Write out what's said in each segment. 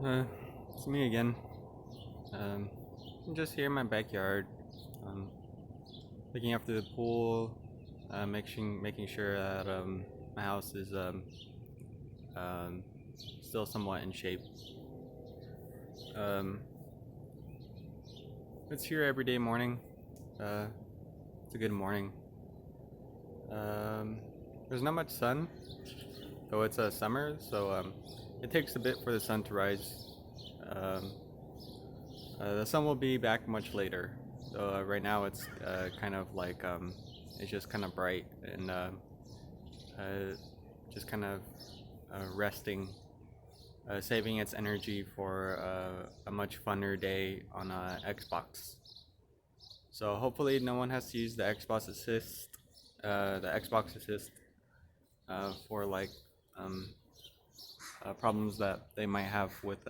Uh, it's me again. Um, I'm just here in my backyard, um, looking after the pool, making sure that my house is um, still somewhat in shape. Um, it's here every day morning. Uh, it's a good morning. Um, there's not much sun, though it's summer, so it takes a bit for the sun to rise. Um, the sun will be back much later. So right now it's kind of like it's just kind of bright and uh, just kind of resting, saving its energy for a much funner day on Xbox. So hopefully no one has to use the Xbox Assist for like um, problems that they might have with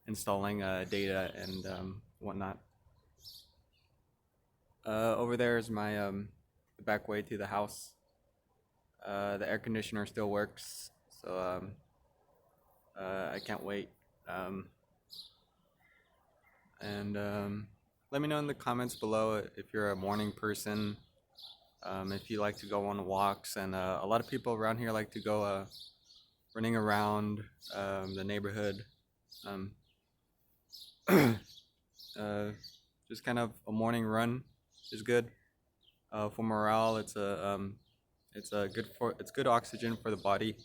installing data and whatnot. Over there is my the back way to the house. The air conditioner still works, so I can't wait. Um, and let me know in the comments below if you're a morning person, if you like to go on walks, and a lot of people around here like to go running around the neighborhood. Um, uh, just kind of a morning run is good for morale. It's good oxygen for the body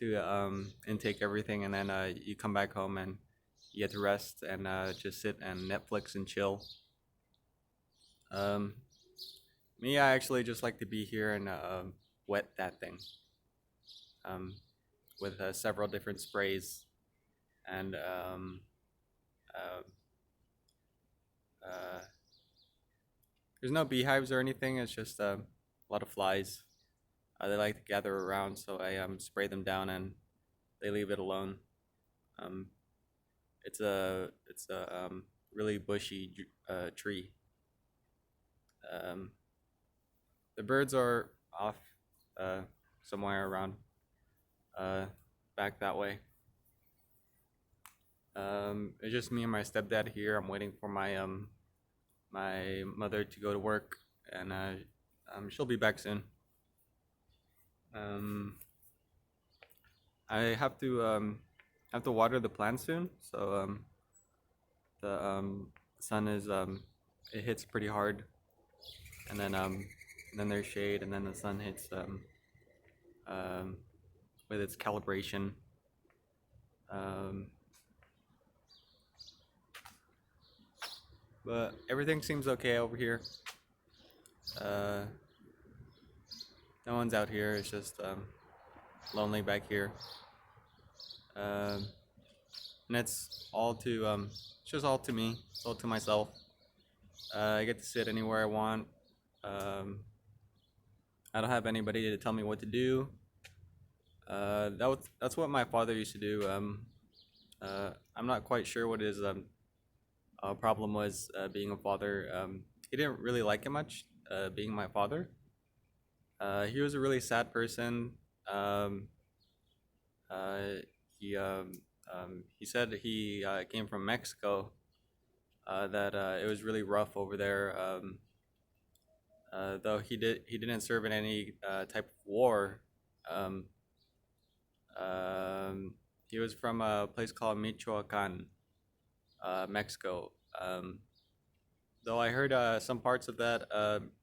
to intake everything, and then you come back home and you get to rest and just sit and Netflix and chill. Um, Me, I actually just like to be here and wet that thing um, with several different sprays and uh, uh, there's no beehives or anything. It's just a lot of flies. They like to gather around, so I spray them down and they leave it alone. Um, it's a really bushy tree. Um, the birds are off uh, somewhere around uh, back that way. It's just me and my stepdad here. I'm waiting for my mother to go to work, and she'll be back soon. Um, I have to water the plants soon, so the sun is it hits pretty hard, and then there's shade, and then the sun hits um, with its calibration. Um, but everything seems okay over here. Uh, no one's out here. It's just lonely back here. Um, and it's just all to me. It's all to myself. I get to sit anywhere I want. Um, I don't have anybody to tell me what to do. That's what my father used to do. I'm not quite sure what his problem was being a father. He didn't really like it much being my father. He was a really sad person. Um, uh, he said he came from Mexico. That it was really rough over there. Though he didn't serve in any type of war. Um, he was from a place called Michoacan, Mexico. Though I heard some parts of that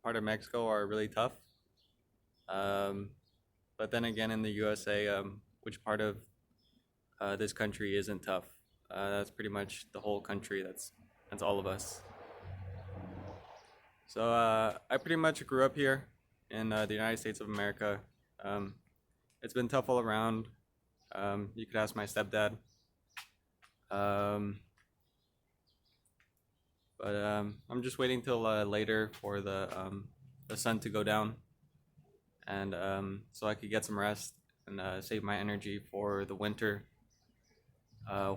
part of Mexico are really tough. Um, but then again, in the USA, which part of this country isn't tough? That's pretty much the whole country. That's all of us. So I pretty much grew up here in the United States of America. Um, it's been tough all around. You could ask my stepdad. Um, but I'm just waiting till later for the sun to go down, and so I could get some rest and save my energy for the winter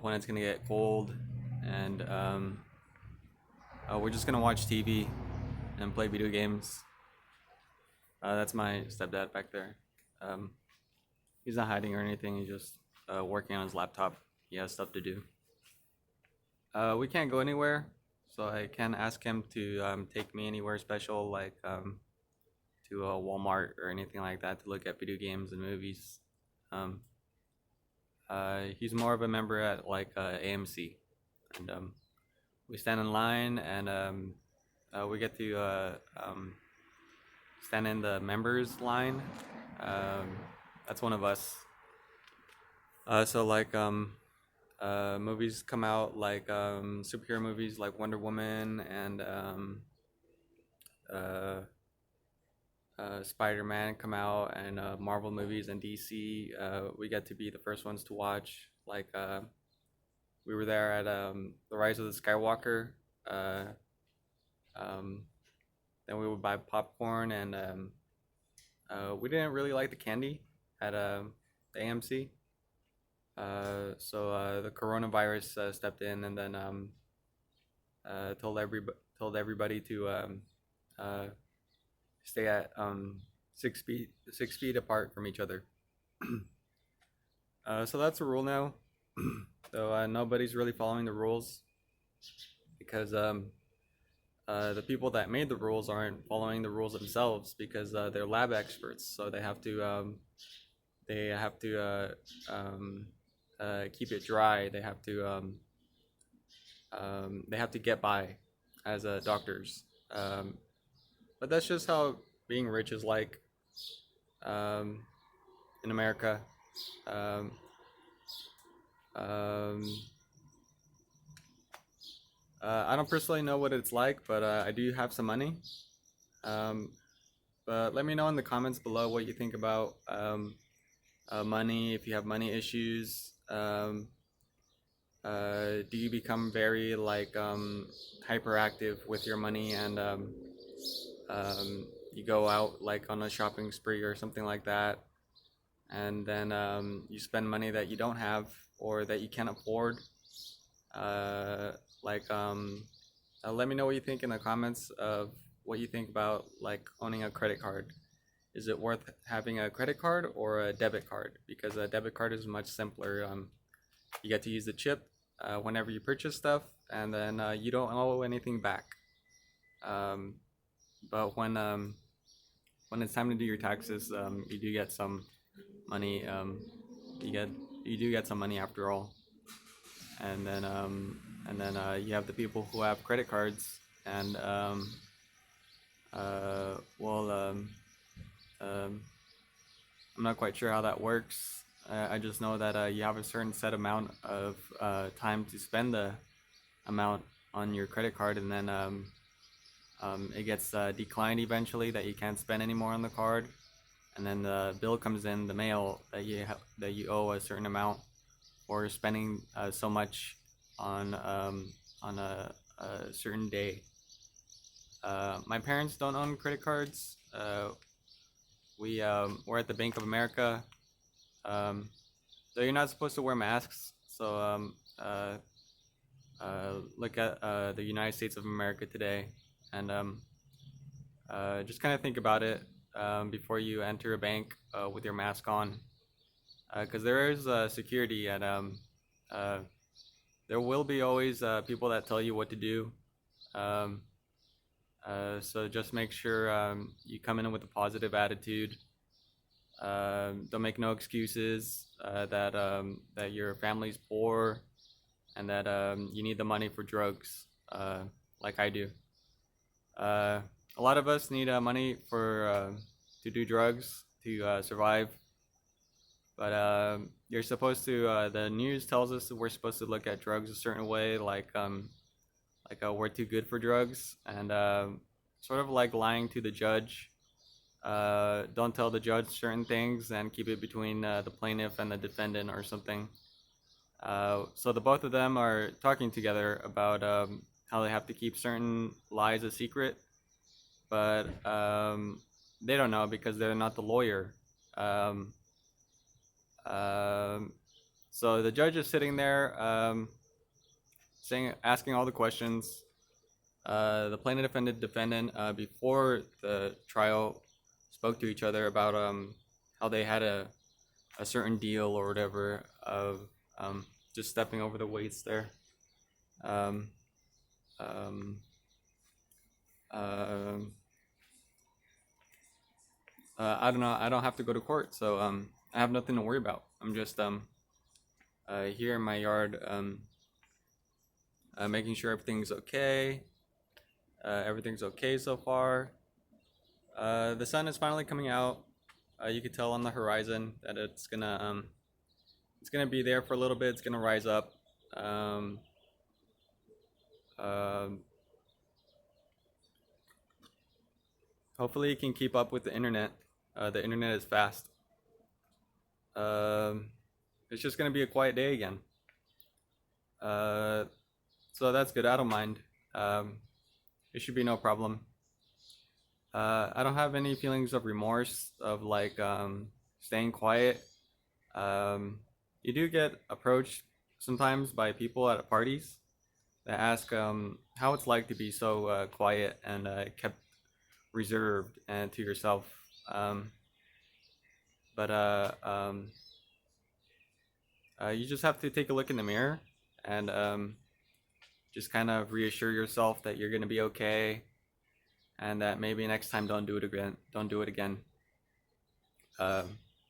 when it's gonna get cold, and we're just gonna watch TV and play video games. That's my stepdad back there. Um, he's not hiding or anything. He's just working on his laptop. he has stuff to do. We can't go anywhere, so I can't ask him to take me anywhere special, like to a Walmart or anything like that to look at video games and movies. Um, he's more of a member at like AMC, and we stand in line, and we get to stand in the members line. Um, that's one of us. So like movies come out like superhero movies like Wonder Woman and uh, Spider-Man come out, and Marvel movies and DC. We get to be the first ones to watch. Like we were there at the Rise of the Skywalker. Uh, um, then we would buy popcorn, and we didn't really like the candy at the AMC. So the coronavirus stepped in, and then told everybody to uh, stay at 6 feet apart from each other. So that's a rule now. So nobody's really following the rules because the people that made the rules aren't following the rules themselves because they're lab experts. So they have to keep it dry. They have to get by as doctors. But that's just how being rich is like um, in America. Um, um, I don't personally know what it's like, but I do have some money. Um, but let me know in the comments below what you think about money, if you have money issues. Do you become very like hyperactive with your money, and you go out like on a shopping spree or something like that, and then you spend money that you don't have or that you can't afford? Uh, Let me know what you think in the comments of what you think about like owning a credit card. Is it worth having a credit card or a debit card? Because a debit card is much simpler. You get to use the chip whenever you purchase stuff, and then you don't owe anything back. But when it's time to do your taxes, you do get some money. You do get some money after all, and then you have the people who have credit cards, and well, I'm not quite sure how that works. I just know that you have a certain set amount of time to spend the amount on your credit card, and then it gets declined eventually, that you can't spend anymore on the card, and then the bill comes in the mail that you owe a certain amount for spending so much on a certain day. My parents don't own credit cards. We're at the Bank of America. So you're not supposed to wear masks. So look at the United States of America today, and just kind of think about it before you enter a bank with your mask on, because there is security, and there will be always people that tell you what to do. Um, so just make sure you come in with a positive attitude. Don't make no excuses that your family's poor and that you need the money for drugs, like I do. A lot of us need money to do drugs to survive, but you're supposed to. The news tells us that we're supposed to look at drugs a certain way, like we're too good for drugs, and sort of like lying to the judge. Don't tell the judge certain things and keep it between the plaintiff and the defendant or something. So the both of them are talking together about how they have to keep certain lies a secret, but they don't know because they're not the lawyer. Um, so the judge is sitting there asking all the questions. The plaintiff and the defendant, before the trial, spoke to each other about how they had a certain deal or whatever of just stepping over the weights there. Um, um, um, I don't know. I don't have to go to court, so I have nothing to worry about. I'm just here in my yard, making sure everything's okay. Everything's okay so far. The sun is finally coming out. You can tell on the horizon that it's gonna be there for a little bit. It's gonna rise up. Um, um, Hopefully, you can keep up with the internet. The internet is fast. Um, it's just gonna be a quiet day again. Uh, so that's good. I don't mind. It should be no problem. I don't have any feelings of remorse of like staying quiet. You do get approached sometimes by people at parties that ask how it's like to be so quiet and kept reserved and to yourself. Um, but You just have to take a look in the mirror and just kind of reassure yourself that you're gonna be okay, and that maybe next time don't do it again. Don't do it again.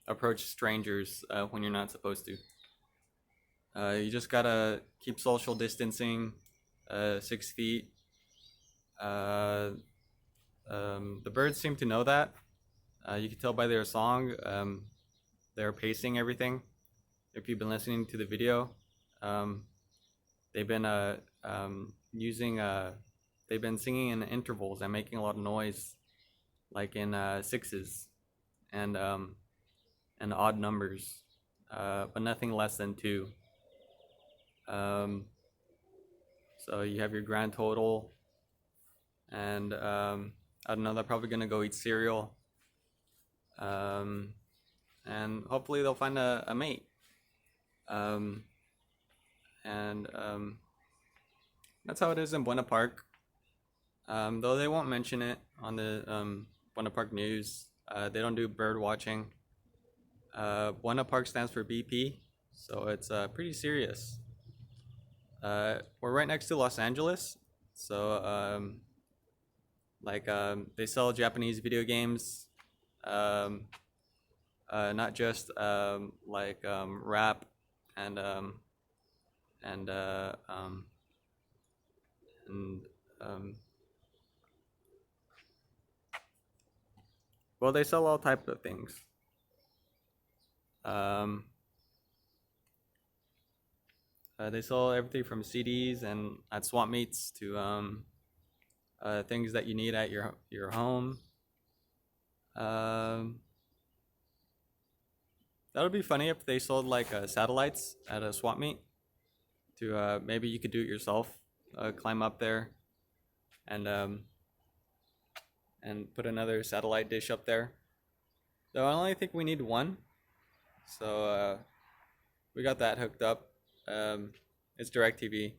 Approach strangers when you're not supposed to. You just gotta keep social distancing, 6 feet. Uh, the birds seem to know that. You can tell by their song. They're pacing everything. If you've been listening to the video, um, they've been using they've been singing in intervals and making a lot of noise, like in sixes and odd numbers, but nothing less than two. Um, so you have your grand total, and I don't know. They're probably gonna go eat cereal, and hopefully they'll find a mate. Um, and That's how it is in Buena Park. Though they won't mention it on the Buena Park news. They don't do bird watching. Buena Park stands for BP, so it's pretty serious. We're right next to Los Angeles, so they sell Japanese video games, not just rap and and uh, um, and well, they sell all types of things. Um, they sell everything from CDs and at swap meets to things that you need at your home. Um, that would be funny if they sold like satellites at a swap meet. To maybe you could do it yourself, climb up there, and put another satellite dish up there. Though I only think we need one, so we got that hooked up. It's DirecTV.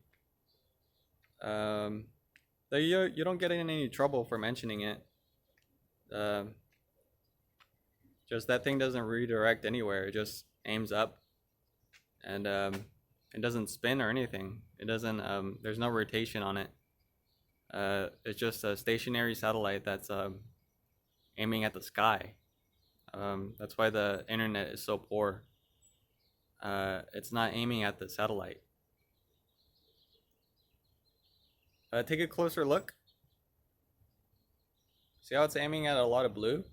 Though you don't get in any trouble for mentioning it. Just that thing doesn't redirect anywhere. It just aims up, and it doesn't spin or anything. It doesn't. There's no rotation on it. It's just a stationary satellite that's aiming at the sky. That's why the internet is so poor. It's not aiming at the satellite. Take a closer look. See how it's aiming at a lot of blue?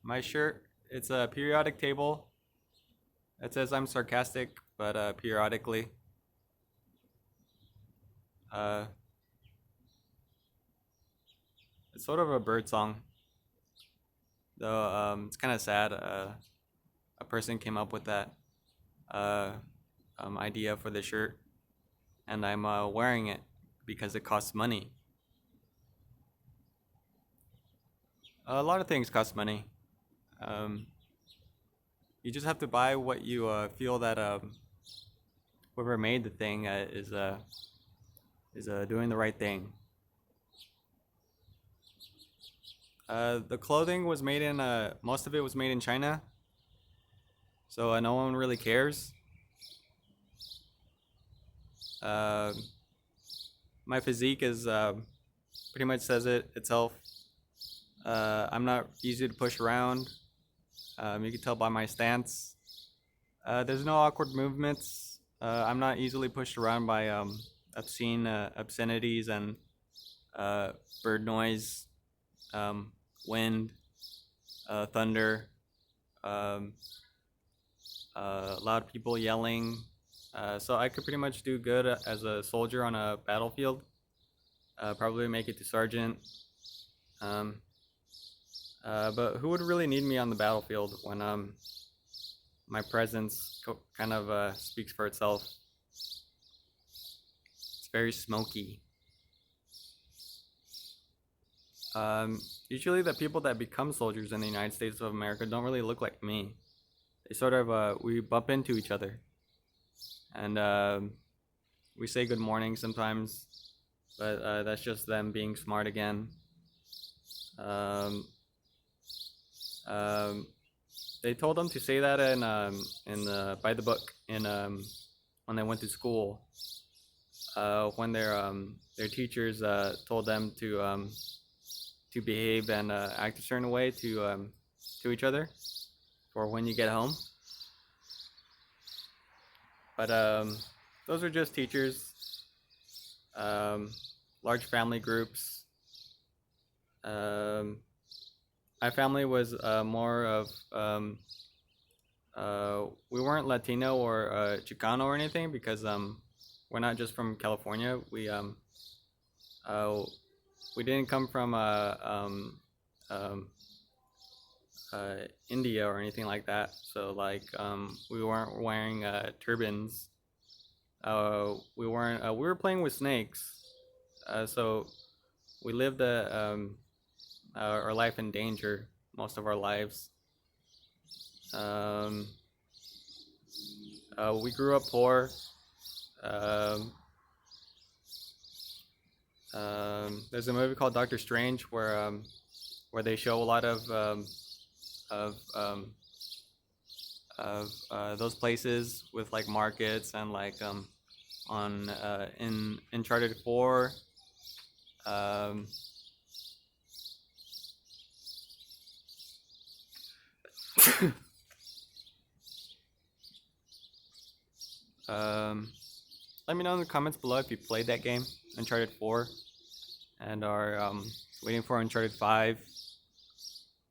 My shirt, it's a periodic table. It says I'm sarcastic, but periodically. It's sort of a bird song. Though it's kind of sad. A person came up with that idea for the shirt, and I'm wearing it because it costs money. A lot of things cost money. You just have to buy what you feel that whoever made the thing is doing the right thing. The clothing was made in most of it was made in China, so no one really cares. Uh, my physique is pretty much says it itself. I'm not easy to push around. You can tell by my stance. There's no awkward movements. I'm not easily pushed around by obscenities and uh, bird noise, um, wind, thunder, um, loud people yelling. So I could pretty much do good as a soldier on a battlefield. Probably make it to sergeant. Um, but who would really need me on the battlefield when my presence kind of speaks for itself? It's very smoky. Usually, the people that become soldiers in the United States of America don't really look like me. They sort of we bump into each other, and we say good morning sometimes, but that's just them being smart again. Um, um, they told them to say that in by the book in when they went to school. When their teachers told them to behave and act a certain way to each other for when you get home. But those are just teachers, um, large family groups. Um, my family was more of we weren't Latino or Chicano or anything because we're not just from California. Uh, we didn't come from um, India or anything like that. So like we weren't wearing turbans. We were playing with snakes. So we lived our life in danger most of our lives. Um, we grew up poor. Um, there's a movie called Doctor Strange where they show a lot of those places with like markets and like on in Uncharted 4. Um, um, let me know in the comments below if you played that game, Uncharted 4, and are waiting for Uncharted 5.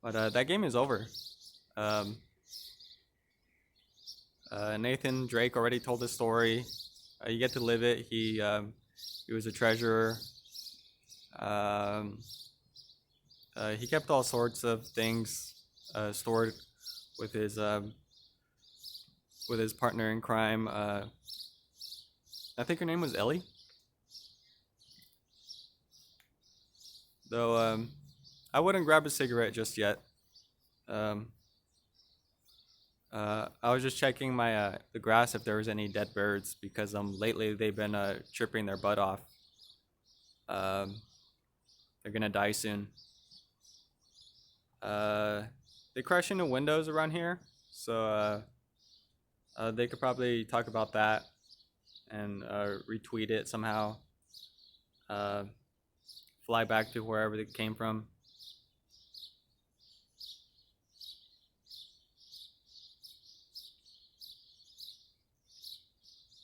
But that game is over. Um, Nathan Drake already told the story. You get to live it. He was a treasurer. Um, he kept all sorts of things stored with his partner in crime. I think her name was Ellie. Though I wouldn't grab a cigarette just yet. Um, I was just checking my the grass if there was any dead birds because lately they've been tripping their butt off. Um, they're gonna die soon. They crash into windows around here, so they could probably talk about that and retweet it somehow. Uh, Fly back to wherever they came from.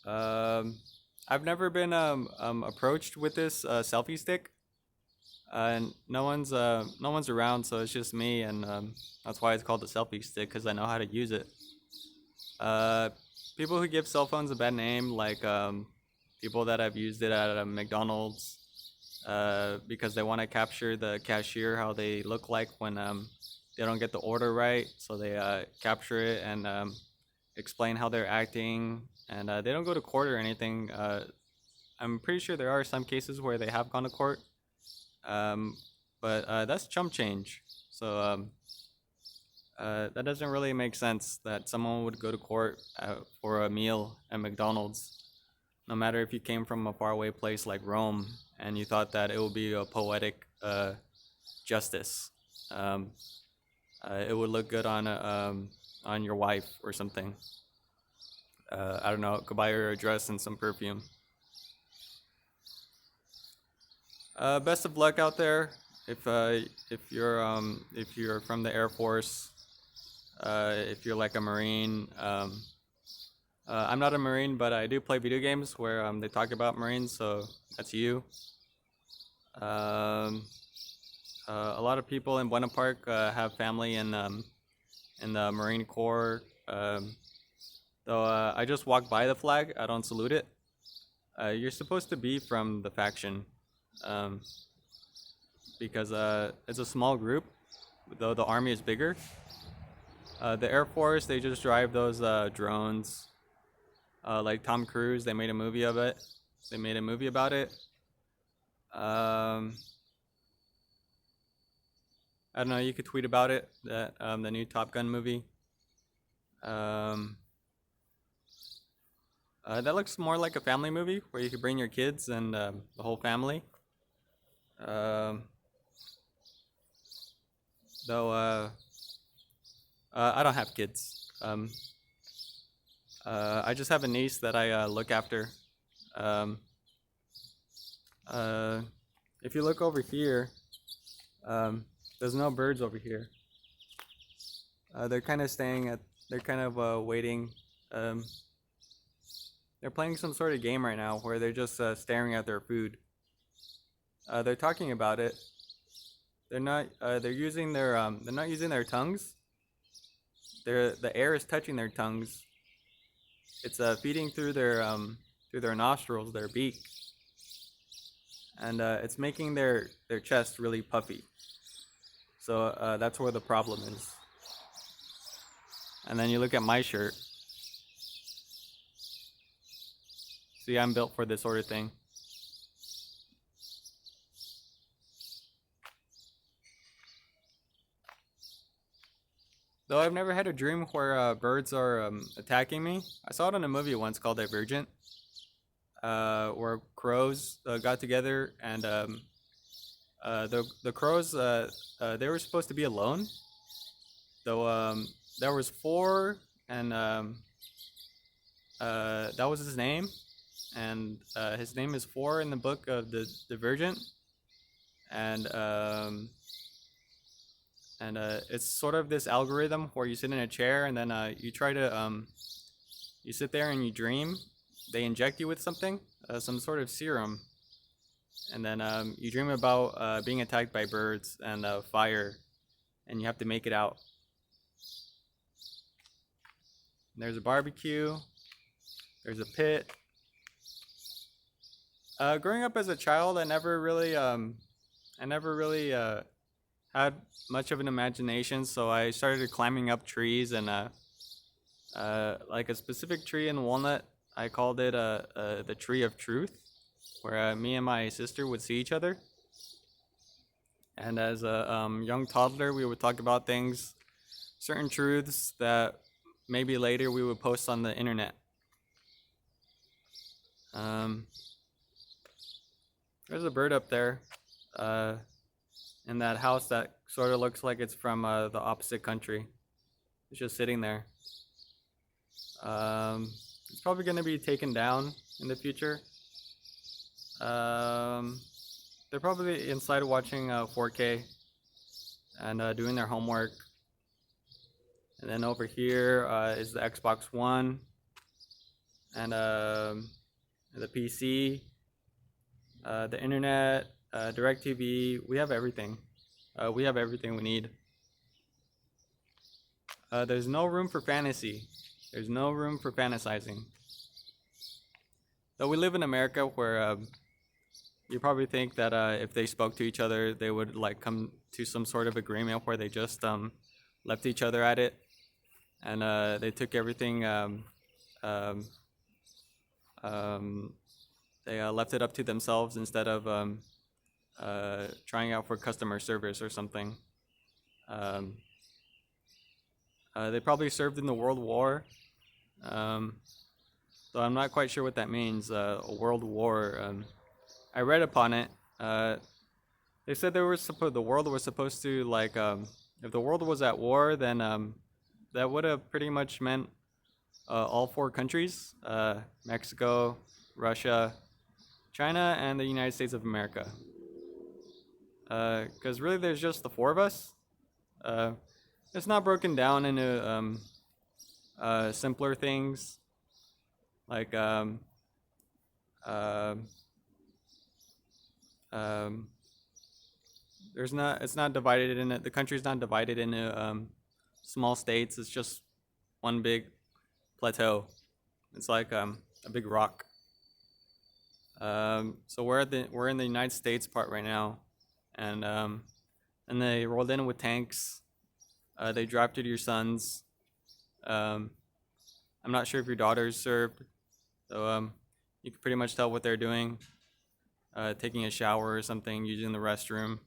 I've never been approached with this selfie stick. And no one's around, so it's just me, and that's why it's called the selfie stick because I know how to use it. Uh, People who give cell phones a bad name, like people that have used it at a McDonald's, because they want to capture the cashier how they look like when they don't get the order right, so they capture it and explain how they're acting, and they don't go to court or anything. I'm pretty sure there are some cases where they have gone to court, um, but that's chump change. So that doesn't really make sense that someone would go to court for a meal at McDonald's, no matter if you came from a faraway place like Rome and you thought that it would be a poetic justice. Um, it would look good on your wife or something. I don't know. Could buy her a dress and some perfume. Best of luck out there. If you're from the Air Force, if you're like a Marine. I'm not a Marine, but I do play video games where they talk about Marines, so that's you. Um, a lot of people in Buena Park have family in the Marine Corps. Though I just walk by the flag, I don't salute it. You're supposed to be from the faction, um, because it's a small group, though the army is bigger. The Air Force, they just drive those drones, like Tom Cruise. They made a movie of it. They made a movie about it. Um, I don't know. You could tweet about it. That the new Top Gun movie. Um, that looks more like a family movie where you could bring your kids and the whole family. Um, though I don't have kids. I just have a niece that I look after. Um, uh, if you look over here, there's no birds over here. They're kind of staying at. They're kind of waiting. Um, they're playing some sort of game right now where they're just staring at their food. They're talking about it. They're not. They're using their. They're not using their tongues. The air is touching their tongues. It's feeding through their nostrils, their beak, and it's making their chest really puffy. So that's where the problem is. And then you look at my shirt. See, I'm built for this sort of thing. Though I've never had a dream where birds are attacking me. I saw it in a movie once called Divergent, where crows got together and the crows they were supposed to be alone. Though there was four, and that was his name, and his name is Four in the book of the Divergent, and it's sort of this algorithm where you sit in a chair and then you try to you sit there and you dream. They inject you with something, some sort of serum, and then you dream about being attacked by birds and fire, and you have to make it out. And there's a barbecue. There's a pit. Growing up as a child, I never really had much of an imagination, so I started climbing up trees and like a specific tree in Walnut, I called it the Tree of Truth, where me and my sister would see each other. And as a young toddler, we would talk about things, certain truths that maybe later we would post on the internet. There's a bird up there in that house that sort of looks like it's from the opposite country. It's just sitting there. It's probably going to be taken down in the future. They're probably inside watching 4K and doing their homework. And then over here is the Xbox One and the PC, the internet, DirecTV. We have everything. We have everything we need. There's no room for fantasy. There's no room for fantasizing. Though we live in America where you probably think that if they spoke to each other, they would like come to some sort of agreement where they just left each other at it, and they took everything. They left it up to themselves instead of trying out for customer service or something. They probably served in the World War, though I'm not quite sure what that means. A World War. I read upon it. They said the world was supposed to like if the world was at war, then that would have pretty much meant all four countries: Mexico, Russia, China, and the United States of America. Because really, there's just the four of us. Uh, it's not broken down into simpler things like uh, um, there's not it's not divided into the country's not divided into small states. It's just one big plateau. It's like a big rock. So we're in the United States part right now, and they rolled in with tanks. They dropped you to your sons. Um, I'm not sure if your daughters served, so you can pretty much tell what they're doing. Taking a shower or something, using the restroom,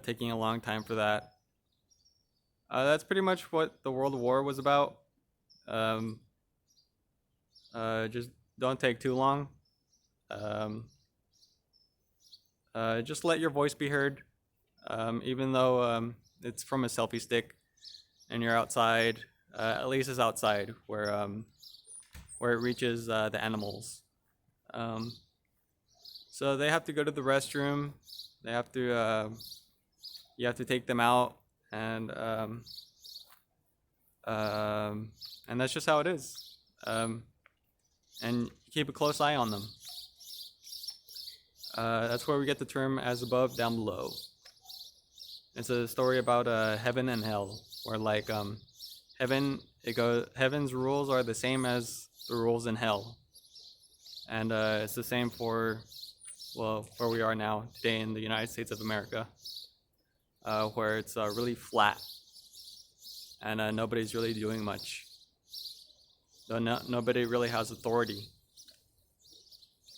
taking a long time for that. That's pretty much what the World War was about. Um, just don't take too long. Um, just let your voice be heard, even though it's from a selfie stick and you're outside. At least it's outside where it reaches the animals. Um, so they have to go to the restroom. They have to you have to take them out, and and that's just how it is. And keep a close eye on them. That's where we get the term "as above, down below." It's a story about heaven and hell, where like heaven's rules are the same as the rules in hell, and it's the same for where we are now today in the United States of America, where it's really flat, and nobody's really doing much. Nobody really has authority.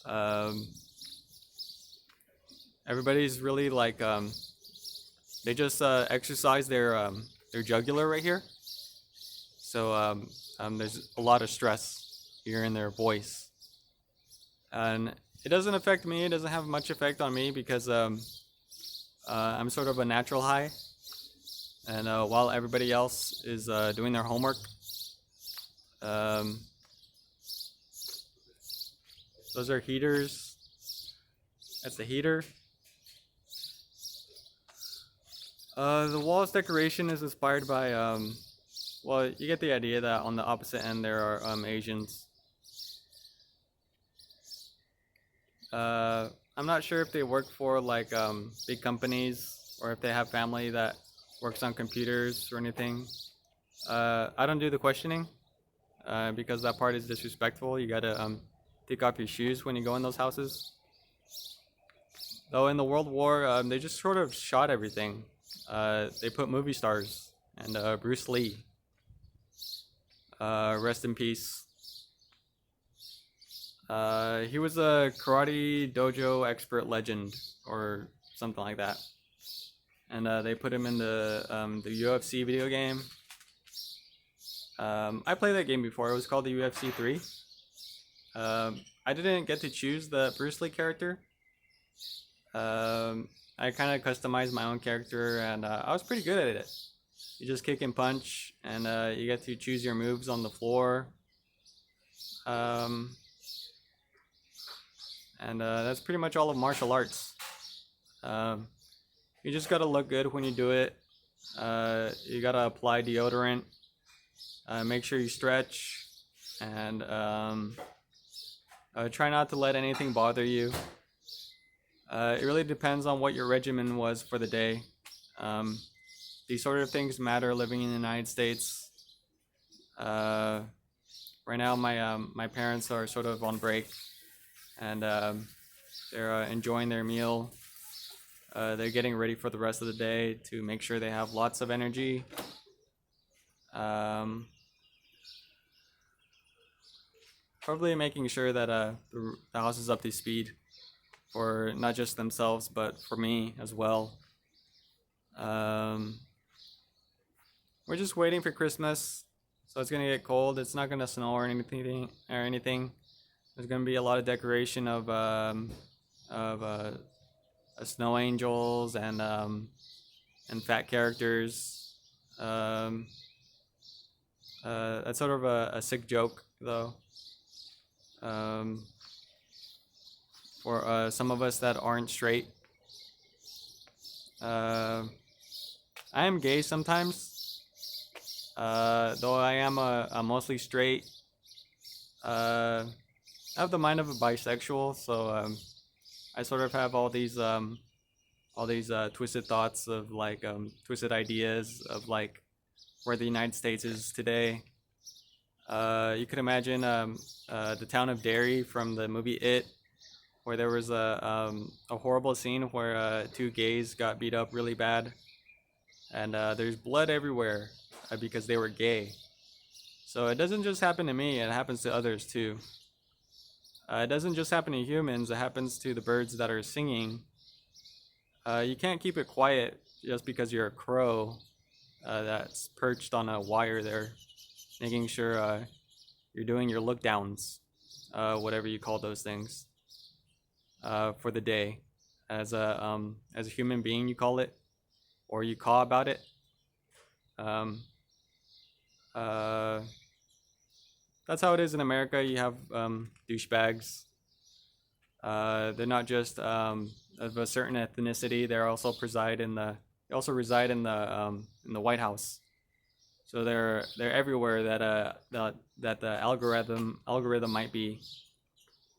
Um, Everybody's really like they just exercise their jugular right here. So there's a lot of stress here in their voice, and it doesn't affect me. It doesn't have much effect on me because I'm sort of a natural high, and while everybody else is doing their homework, um, those are heaters. That's a heater. The wall's decoration is inspired by well, you get the idea that on the opposite end there are Asians. I'm not sure if they work for like big companies or if they have family that works on computers or anything. I don't do the questioning because that part is disrespectful. You gotta take off your shoes when you go in those houses. Though in the World War, they just sort of shot everything. They put movie stars and Bruce Lee. Rest in peace. He was a karate dojo expert legend or something like that, and they put him in the UFC video game. I played that game before. It was called the UFC 3. I didn't get to choose the Bruce Lee character. I kind of customized my own character, and I was pretty good at it. You just kick and punch, and you get to choose your moves on the floor. And that's pretty much all of martial arts. You just gotta look good when you do it. You gotta apply deodorant. Make sure you stretch, and try not to let anything bother you. It really depends on what your regimen was for the day. These sort of things matter living in the United States. Right now, my parents are sort of on break, and they're enjoying their meal. They're getting ready for the rest of the day to make sure they have lots of energy. Probably making sure that the house is up to speed for not just themselves but for me as well. We're just waiting for Christmas, so it's gonna get cold. It's not gonna snow or anything. There's gonna be a lot of decoration of snow angels and fat characters. Um, that's sort of a sick joke, though. Um, for some of us that aren't straight, uh, I am gay sometimes. Though I am a mostly straight. I have the mind of a bisexual, so I sort of have all these twisted thoughts of like twisted ideas of like where the United States is today. You could imagine the town of Derry from the movie It, where there was a horrible scene where two gays got beat up really bad, and there's blood everywhere because they were gay. So it doesn't just happen to me; it happens to others too. It doesn't just happen to humans; it happens to the birds that are singing. You can't keep it quiet just because you're a crow that's perched on a wire there, making sure you're doing your look downs, whatever you call those things, for the day. As a human being, you call it, or you caw about it. Um, uh, that's how it is in America. You have douchebags. They're not just of a certain ethnicity. They also reside in the White House. So they're everywhere that the algorithm might be,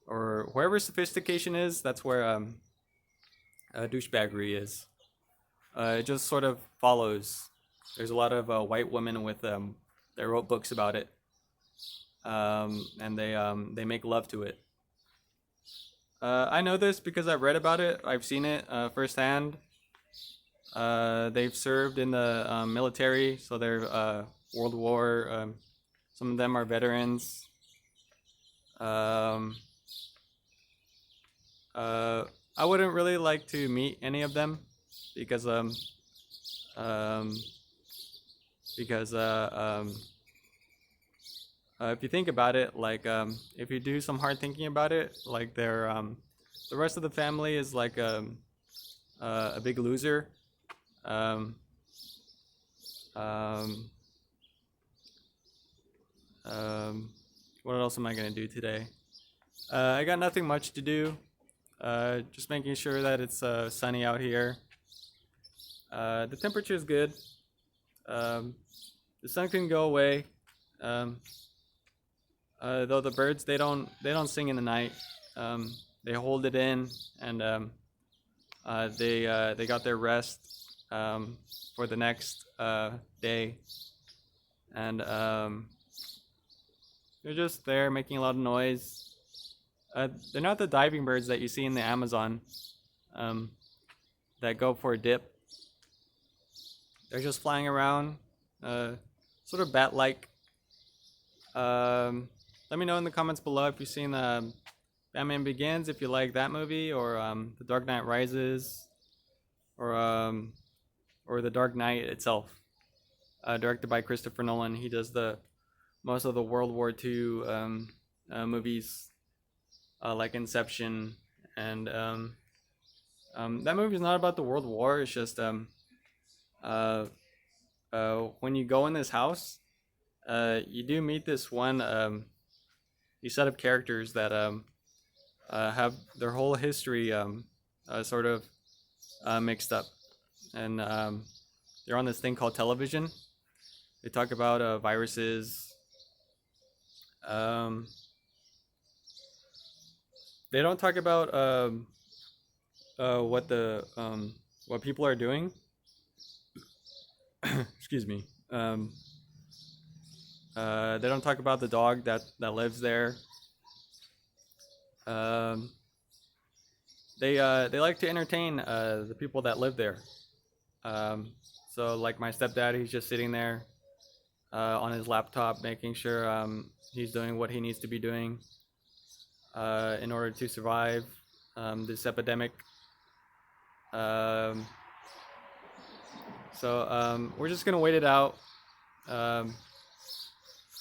or wherever sophistication is. That's where douchebaggery is. It just sort of follows. There's a lot of white women with that wrote books about it, and they make love to it. I know this because I've read about it. I've seen it firsthand. They've served in the military, so they're World War. Some of them are veterans. Um, I wouldn't really like to meet any of them because um, because if you think about it, like if you do some hard thinking about it, like the rest of the family is like a big loser. Um, um, um, what else am I gonna do today? I got nothing much to do. Just making sure that it's sunny out here. The temperature is good. Um, the sun can go away. Um, though the birds they don't sing in the night. They hold it in and they got their rest for the next day, and they're just there making a lot of noise. They're not the diving birds that you see in the Amazon um, that go for a dip. They're just flying around, sort of bat-like. Let me know in the comments below if you've seen Batman Begins, if you like that movie, or The Dark Knight Rises, or The Dark Knight itself, directed by Christopher Nolan. He does the most of the World War II movies, like Inception, and that movie is not about the World War. It's just uh, when you go in this house, you do meet this one these set of characters that have their whole history sort of mixed up, and they're on this thing called television. They talk about viruses. Um, they don't talk about what people are doing. Excuse me. They don't talk about the dog that lives there. Um, they like to entertain the people that live there. Um, so like my stepdad, he's just sitting there on his laptop, making sure he's doing what he needs to be doing in order to survive this epidemic. Um, we're just gonna wait it out. Um,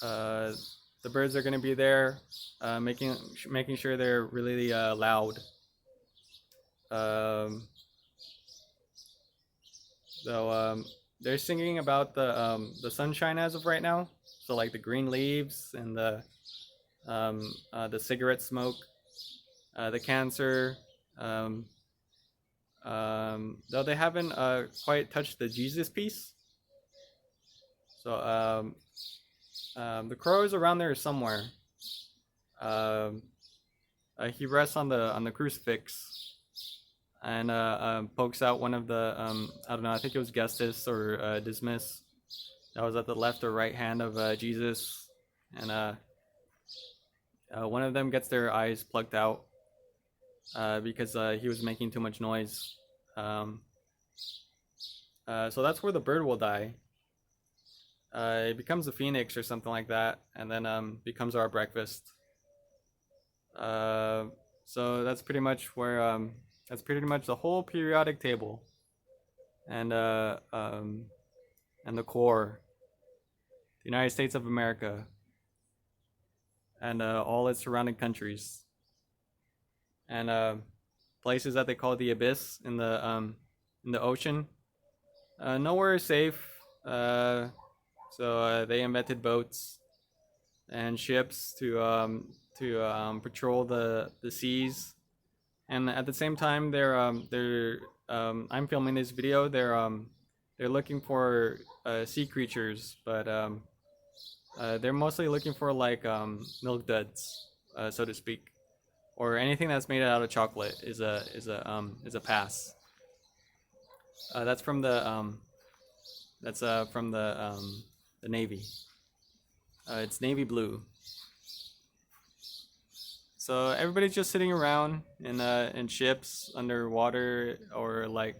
the birds are gonna be there, making sure they're really loud. So they're singing about the sunshine as of right now. So like the green leaves and the cigarette smoke, the cancer. Um, though they haven't quite touched the Jesus piece. So the crow is around there somewhere. Um, he rests on the crucifix and pokes out one of the I don't know. I think it was Gestus or Dismiss that was at the left or right hand of Jesus, and one of them gets their eyes plucked out because he was making too much noise. Um, so that's where the bird will die. It becomes a phoenix or something like that, and then becomes our breakfast. So that's pretty much where that's pretty much the whole periodic table, and and the core, the United States of America, and all its surrounding countries, and places that they call the abyss in the ocean. Nowhere is safe. So they invented boats and ships to patrol the seas, and at the same time they're I'm filming this video. They're looking for sea creatures, but they're mostly looking for like milk duds, so to speak, or anything that's made out of chocolate is a pass. That's from the Navy. It's navy blue. So everybody's just sitting around in ships underwater or like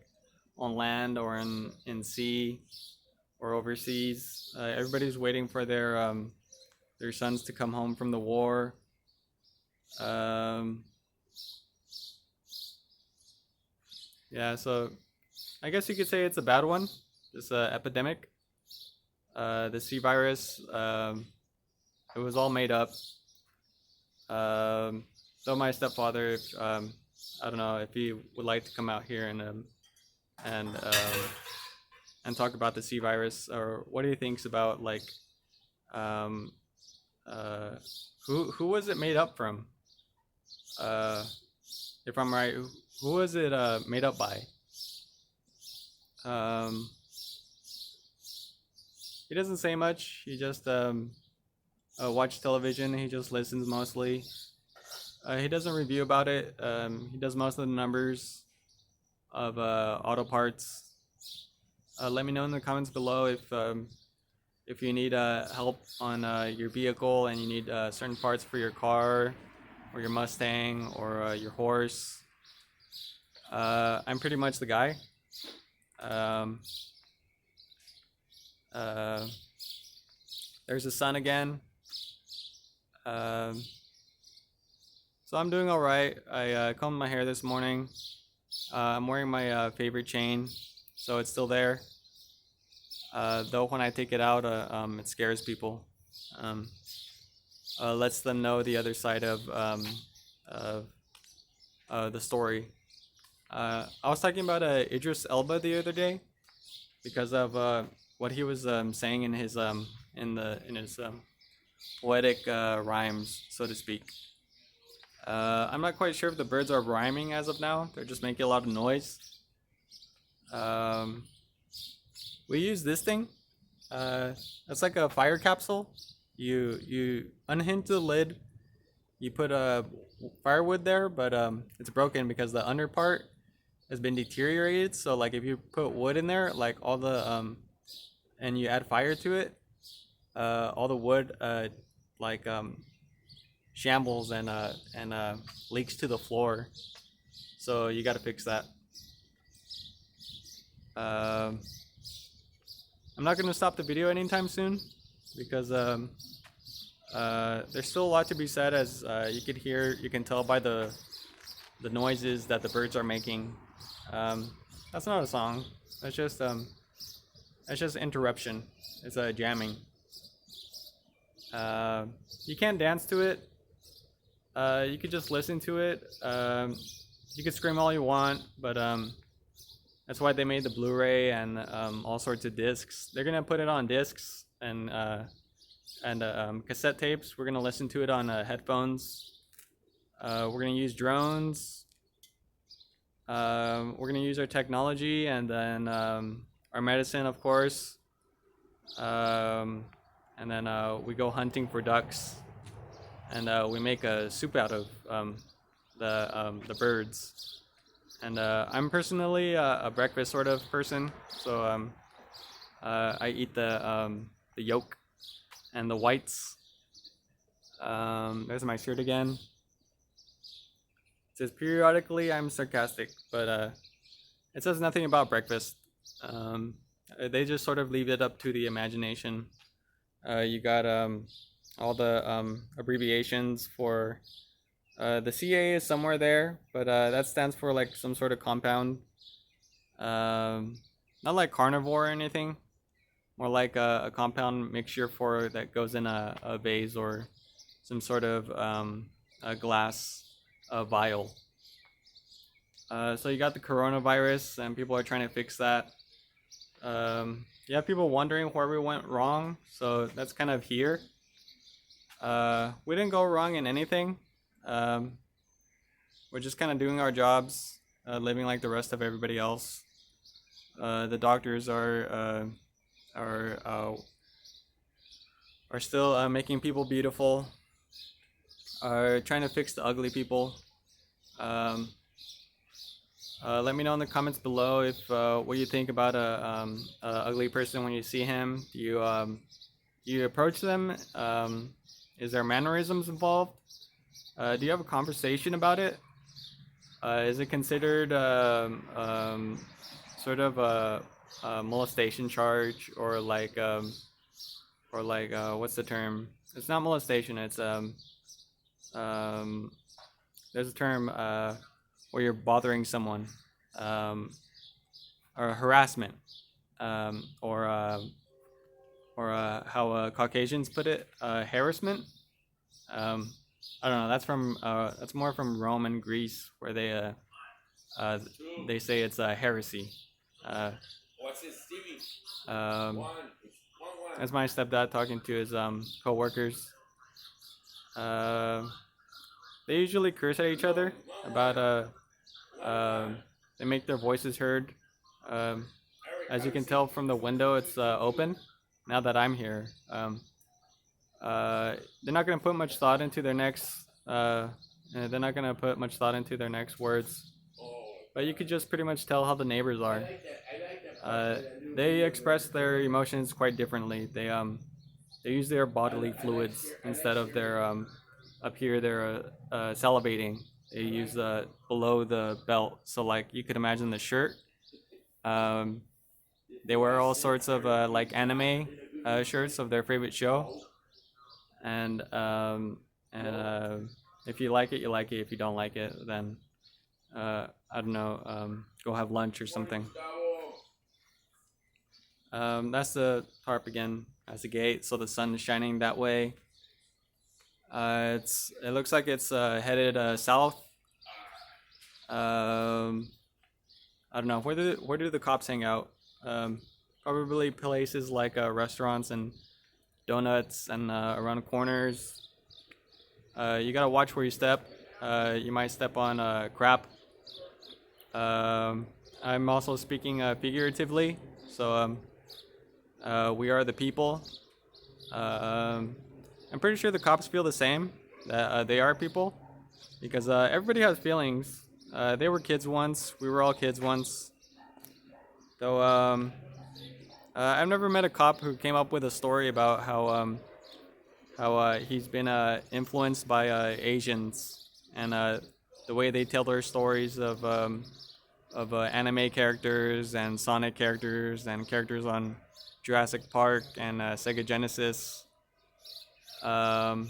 on land or in sea or overseas. Everybody's waiting for their sons to come home from the war. Yeah, so I guess you could say it's a bad one. This epidemic, the sea virus. It was all made up. Though my stepfather, if, I don't know if he would like to come out here and and talk about the sea virus or what he thinks about like um, who was it made up from? If I'm right, who was it made up by? Um, he doesn't say much. He just watches television. He just listens mostly. He doesn't review about it. He does most of the numbers of auto parts. Let me know in the comments below if you need help on your vehicle and you need certain parts for your car or your Mustang or your horse. I'm pretty much the guy. There's the sun again. So I'm doing all right. I combed my hair this morning. I'm wearing my favorite chain, so it's still there. Though when I take it out, it scares people. Lets them know the other side of the story. I was talking about Idris Elba the other day because of what he was saying in his poetic rhymes, so to speak. I'm not quite sure if the birds are rhyming as of now. They're just making a lot of noise. We use this thing. It's like a fire capsule. You unhinge the lid. You put a firewood there, but it's broken because the under part has been deteriorated. So like if you put wood in there, like all the and you add fire to it, all the wood like shambles and leaks to the floor. So you got to fix that. I'm not gonna stop the video anytime soon because there's still a lot to be said, as you can tell by the noises that the birds are making. That's not a song. That's just interruption. It's jamming. You can't dance to it. You could just listen to it. You could scream all you want, but That's why they made the Blu-ray and all sorts of discs. They're gonna put it on discs and cassette tapes. We're gonna listen to it on headphones. We're gonna use drones. We're gonna use our technology and then our medicine, of course. And then we go hunting for ducks, and we make a soup out of the birds. And I'm personally a breakfast sort of person, so I eat the yolk and the whites. There's my shirt again. It says periodically I'm sarcastic, but it says nothing about breakfast. They just sort of leave it up to the imagination. You got all the abbreviations for the CA is somewhere there, but that stands for like some sort of compound. Not like carnivore or anything, more like a compound mixture for that goes in a vase or some sort of a glass vial. So you got the coronavirus, and people are trying to fix that. You have people wondering where we went wrong, so that's kind of here. We didn't go wrong in anything. We're just kind of doing our jobs, living like the rest of everybody else. The doctors are still making people beautiful. Are trying to fix the ugly people. Let me know in the comments below if what you think about a ugly person when you see him. Do you approach them? Is there mannerisms involved? Do you have a conversation about it? Is it considered sort of a molestation charge, or like what's the term? It's not molestation. It's there's a term where you're bothering someone, or harassment, or how Caucasians put it, harassment. I don't know. That's more from Rome and Greece, where they say it's a heresy. That's my stepdad talking to his co-workers. They usually curse at each other about they make their voices heard. As you can tell from the window, it's open now that I'm here. They're not gonna put much thought into their next. They're not gonna put much thought into their next words. But you could just pretty much tell how the neighbors are. They express their emotions quite differently. They use their bodily fluids instead of their up here they're salivating. They use below the belt. So like you could imagine the shirt. They wear all sorts of like anime shirts of their favorite show. And if you like it, you like it. If you don't like it, then I don't know, go have lunch or something. That's the tarp again. That's the gate, so the sun is shining that way. It looks like it's headed south. I don't know, where do the cops hang out? Probably places like restaurants and donuts and around corners. You gotta watch where you step. You might step on crap. I'm also speaking figuratively, so we are the people. I'm pretty sure the cops feel the same, that they are people, because everybody has feelings. They were kids once, we were all kids once. So I've never met a cop who came up with a story about how he's been influenced by Asians and the way they tell their stories of anime characters and Sonic characters and characters on Jurassic Park and Sega Genesis. No,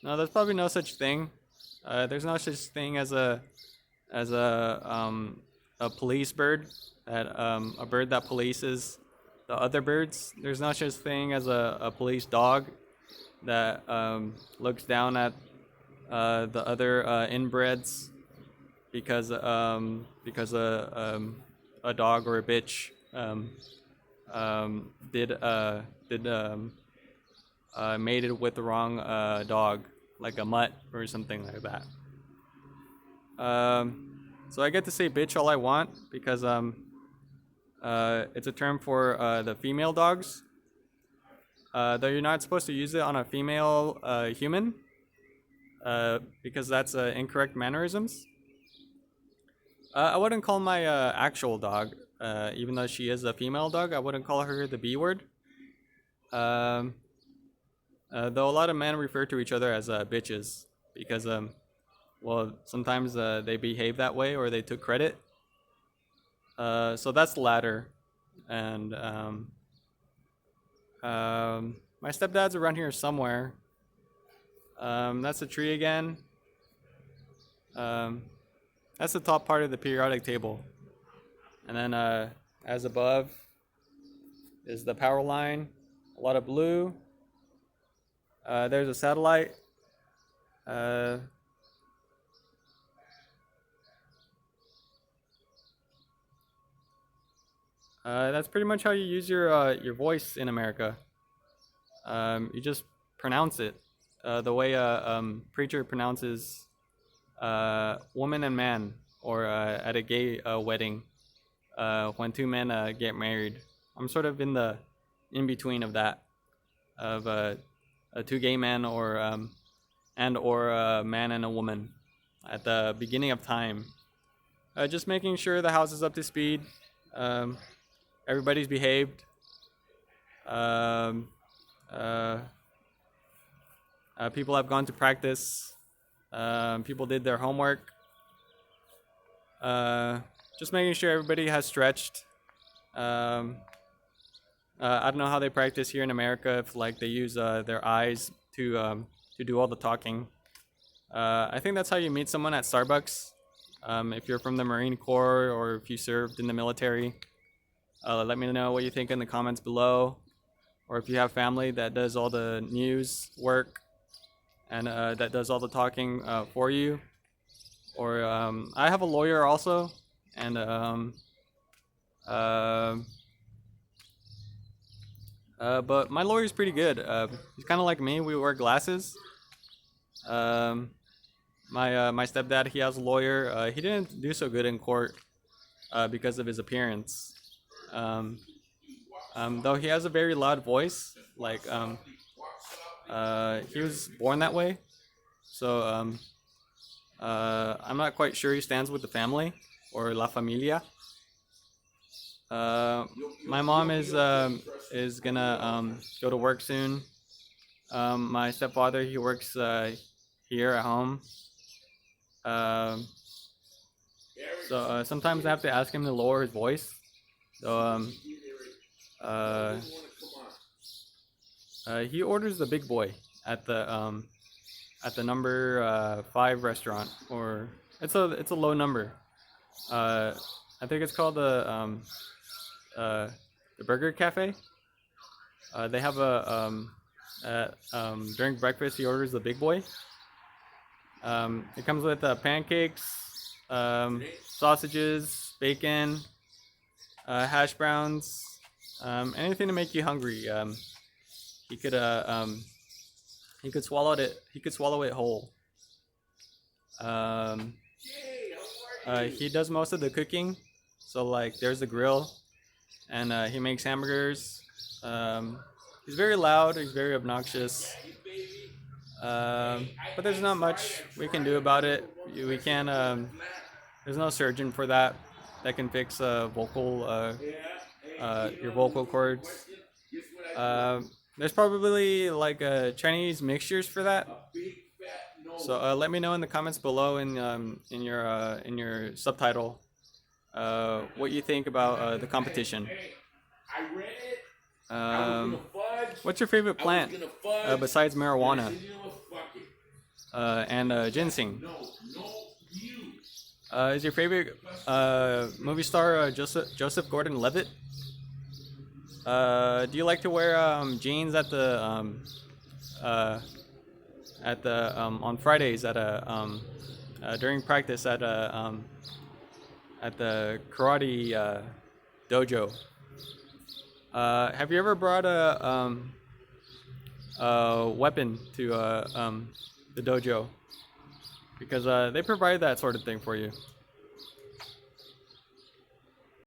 there's probably no such thing. There's no such thing as a police bird, a bird that polices the other birds. There's no such thing as a police dog that looks down at the other inbreds. because a dog or a bitch did mated with the wrong dog, like a mutt or something like that. So I get to say bitch all I want because it's a term for the female dogs. Though you're not supposed to use it on a female human because that's incorrect mannerisms. I wouldn't call my actual dog, even though she is a female dog, I wouldn't call her the B word. Um, though a lot of men refer to each other as bitches because, well, sometimes they behave that way or they took credit. So that's the latter. And my stepdad's around here somewhere. That's a tree again. That's the top part of the periodic table. And then as above is the power line. A lot of blue. There's a satellite. That's pretty much how you use your voice in America. You just pronounce it the way a preacher pronounces woman and man, or at a gay wedding when two men get married. I'm sort of in the in between of that, of two gay men or a man and a woman at the beginning of time. Just making sure the house is up to speed. Everybody's behaved. People have gone to practice. People did their homework. Just making sure everybody has stretched. I don't know how they practice here in America. If like they use their eyes to do all the talking. I think that's how you meet someone at Starbucks. If you're from the Marine Corps or if you served in the military. Let me know what you think in the comments below, or if you have family that does all the news work and that does all the talking for you. Or I have a lawyer also, and but my lawyer's pretty good. He's kind of like me. We wear glasses. My stepdad, he has a lawyer. He didn't do so good in court because of his appearance. Though he has a very loud voice, like he was born that way, so I'm not quite sure he stands with the family or la familia. My mom is gonna go to work soon. My stepfather, he works here at home. So sometimes I have to ask him to lower his voice. So he orders the big boy at the number 5 restaurant, or it's a low number. I think it's called the Burger Cafe. They have during breakfast he orders the big boy. It comes with pancakes, sausages, bacon, hash browns, anything to make you hungry. He could swallow it. He could swallow it whole. He does most of the cooking. So like, there's the grill, and he makes hamburgers. He's very loud. He's very obnoxious. But there's not much we can do about it. We can't. There's no surgeon for that can fix your vocal cords. There's probably like Chinese mixtures for that. So let me know in the comments below in your subtitle what you think about the competition. What's your favorite plant besides marijuana and ginseng? Is your favorite movie star Joseph Gordon-Levitt? Do you like to wear jeans at the on Fridays at a during practice at the karate dojo. Have you ever brought a weapon to the dojo? Because they provide that sort of thing for you.